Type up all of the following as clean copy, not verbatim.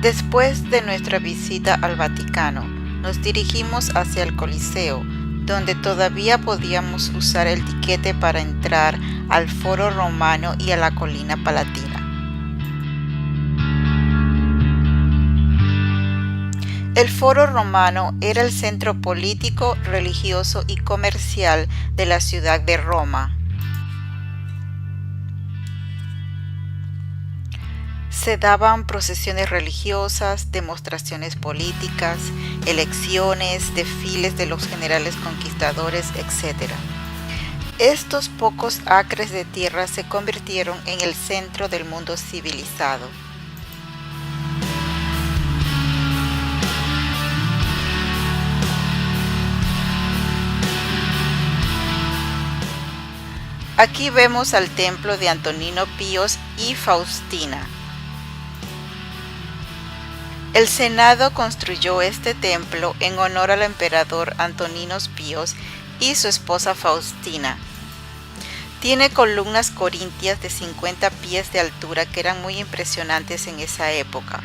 Después de nuestra visita al Vaticano, nos dirigimos hacia el Coliseo, donde todavía podíamos usar el tiquete para entrar al Foro Romano y a la Colina Palatina. El Foro Romano era el centro político, religioso y comercial de la ciudad de Roma. Se daban procesiones religiosas, demostraciones políticas, elecciones, desfiles de los generales conquistadores, etc. Estos pocos acres de tierra se convirtieron en el centro del mundo civilizado. Aquí vemos al templo de Antonino Píos y Faustina. El Senado construyó este templo en honor al emperador Antonino Píos y su esposa Faustina. Tiene columnas corintias de 50 pies de altura que eran muy impresionantes en esa época.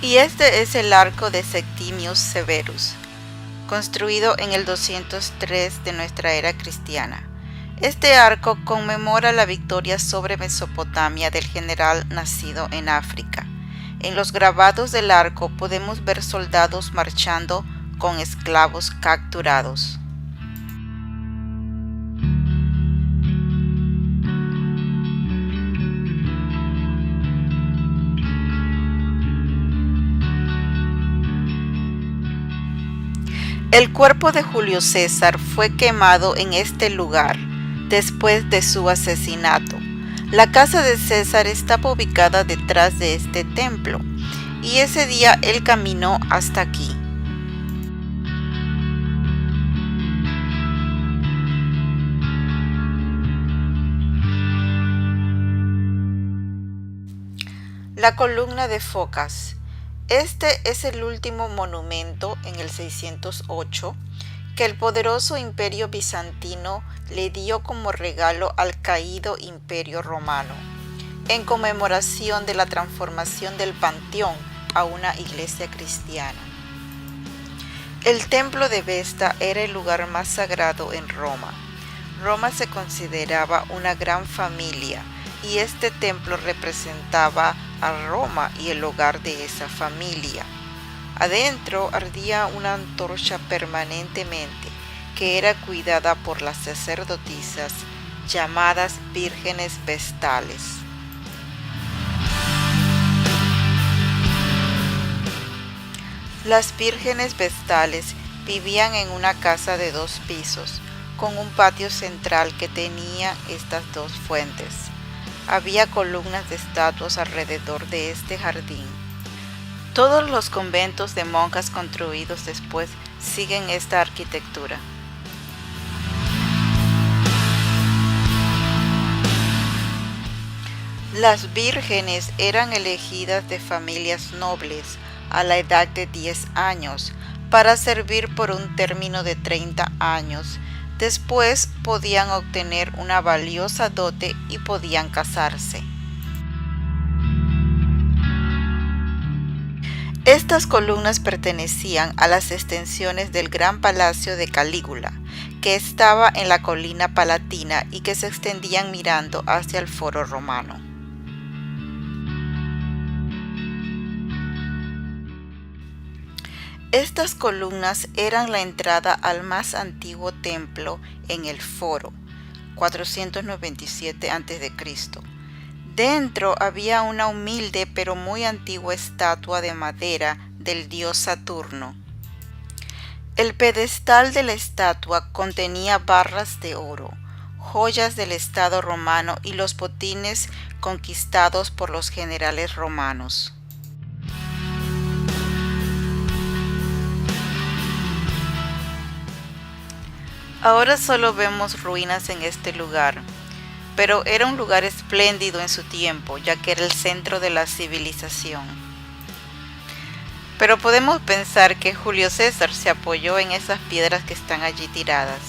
Y este es el arco de Septimius Severus, construido en el 203 de nuestra era cristiana. Este arco conmemora la victoria sobre Mesopotamia del general nacido en África. En los grabados del arco podemos ver soldados marchando con esclavos capturados. El cuerpo de Julio César fue quemado en este lugar después de su asesinato. La casa de César estaba ubicada detrás de este templo, y ese día él caminó hasta aquí. La columna de Focas. Este es el último monumento en el 608 que el poderoso imperio bizantino le dio como regalo al caído imperio romano, en conmemoración de la transformación del Panteón a una iglesia cristiana. El templo de Vesta era el lugar más sagrado en Roma. Roma se consideraba una gran familia y este templo representaba a Roma y el hogar de esa familia. Adentro ardía una antorcha permanentemente que era cuidada por las sacerdotisas llamadas vírgenes vestales. Las vírgenes vestales vivían en una casa de 2 pisos, con un patio central que tenía estas 2 fuentes. Había columnas de estatuas alrededor de este jardín. Todos los conventos de monjas construidos después siguen esta arquitectura. Las vírgenes eran elegidas de familias nobles a la edad de 10 años para servir por un término de 30 años. Después podían obtener una valiosa dote y podían casarse. Estas columnas pertenecían a las extensiones del gran palacio de Calígula, que estaba en la colina palatina y que se extendían mirando hacia el Foro Romano. Estas columnas eran la entrada al más antiguo templo en el Foro, 497 a.C. Dentro había una humilde pero muy antigua estatua de madera del dios Saturno. El pedestal de la estatua contenía barras de oro, joyas del Estado romano y los botines conquistados por los generales romanos. Ahora solo vemos ruinas en este lugar, pero era un lugar espléndido en su tiempo, ya que era el centro de la civilización. Pero podemos pensar que Julio César se apoyó en esas piedras que están allí tiradas.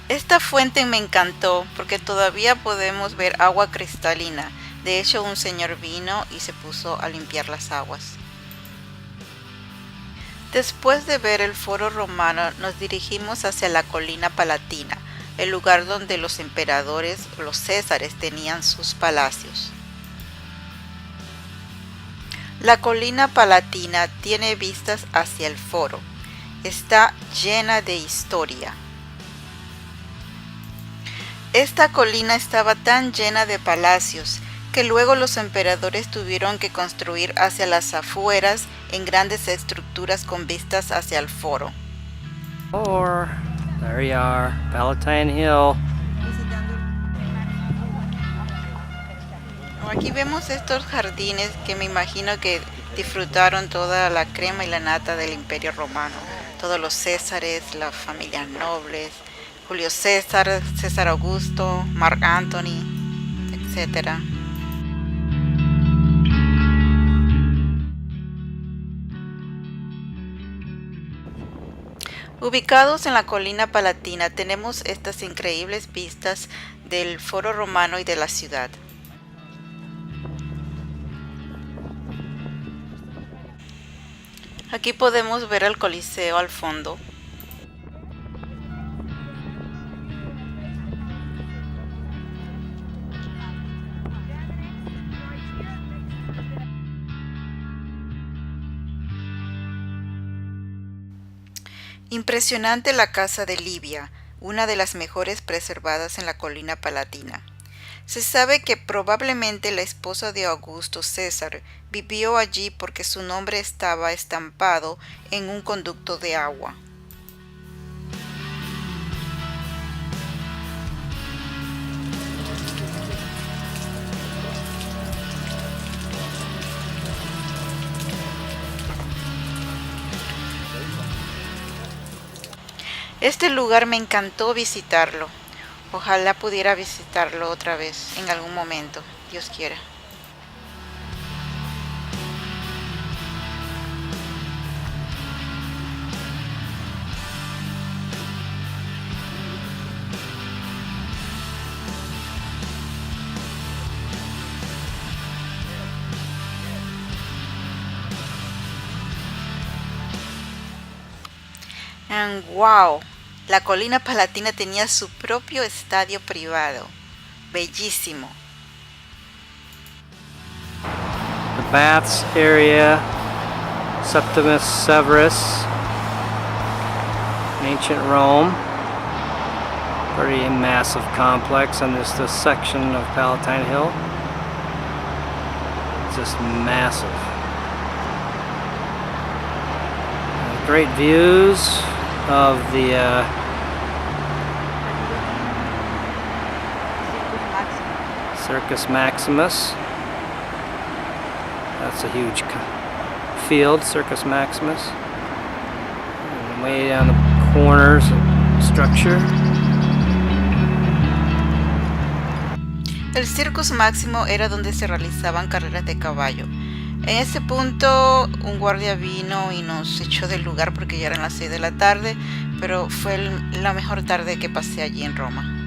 Esta fuente me encantó porque todavía podemos ver agua cristalina. De hecho, un señor vino y se puso a limpiar las aguas. Después de ver el Foro Romano, nos dirigimos hacia la colina Palatina, el lugar donde los emperadores o los césares tenían sus palacios. La colina Palatina tiene vistas hacia el foro. Está llena de historia. Esta colina estaba tan llena de palacios que luego los emperadores tuvieron que construir hacia las afueras en grandes estructuras con vistas hacia el foro. There you are, Palatine Hill. Aquí vemos estos jardines que me imagino que disfrutaron toda la crema y la nata del Imperio Romano. Todos los césares, las familias nobles, Julio César, César Augusto, Marc Antony, etc. Ubicados en la colina Palatina tenemos estas increíbles vistas del Foro Romano y de la ciudad. Aquí podemos ver el Coliseo al fondo. Impresionante la casa de Livia, una de las mejores preservadas en la colina Palatina. Se sabe que probablemente la esposa de Augusto César vivió allí porque su nombre estaba estampado en un conducto de agua. Este lugar me encantó visitarlo. Ojalá pudiera visitarlo otra vez en algún momento, Dios quiera. ¡Wow! La colina Palatina tenía su propio estadio privado. Bellísimo. The baths area, Septimus Severus, ancient Rome. Pretty massive complex, and there's this section of Palatine Hill. It's just massive. Great views of the Circus Maximus. That's a huge field, Circus Maximus. And way down the corners of the structure. El Circus Máximo era donde se realizaban carreras de caballo. En ese punto un guardia vino y nos echó del lugar porque ya eran las 6 de la tarde, pero fue la mejor tarde que pasé allí en Roma.